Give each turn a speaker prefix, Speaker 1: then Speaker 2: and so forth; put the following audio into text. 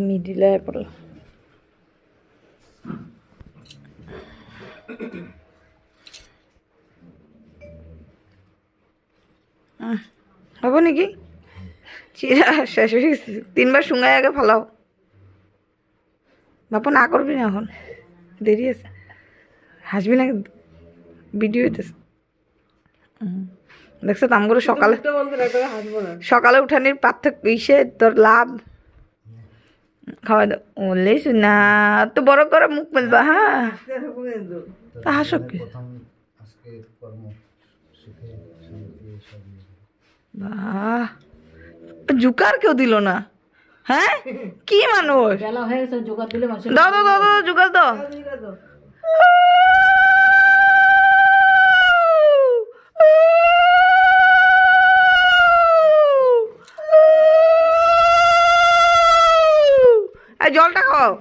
Speaker 1: মিডিলে পড়ল হব নাকি চিরা শেষ হয়ে গেছে 3 বার শুঙ্গায় আগে ফালাও বাপু না করবি না এখন দেরি আছে হাসবি না কিন্তু ভিডিও হইতেছে দেখছো আমগুলো সকালে সকালে উঠানির পার্থক্য ইসে তোর লাভ খাওয়া দাওয়া ওলে না তো বড় করে মুখ মেলবা হ্যাঁ তা হাসো কি বাহ জুকার কেউ দিল না হ্যাঁ কি মানুষ দাও দাও দাও দাও জুকার দাও জলটা খাও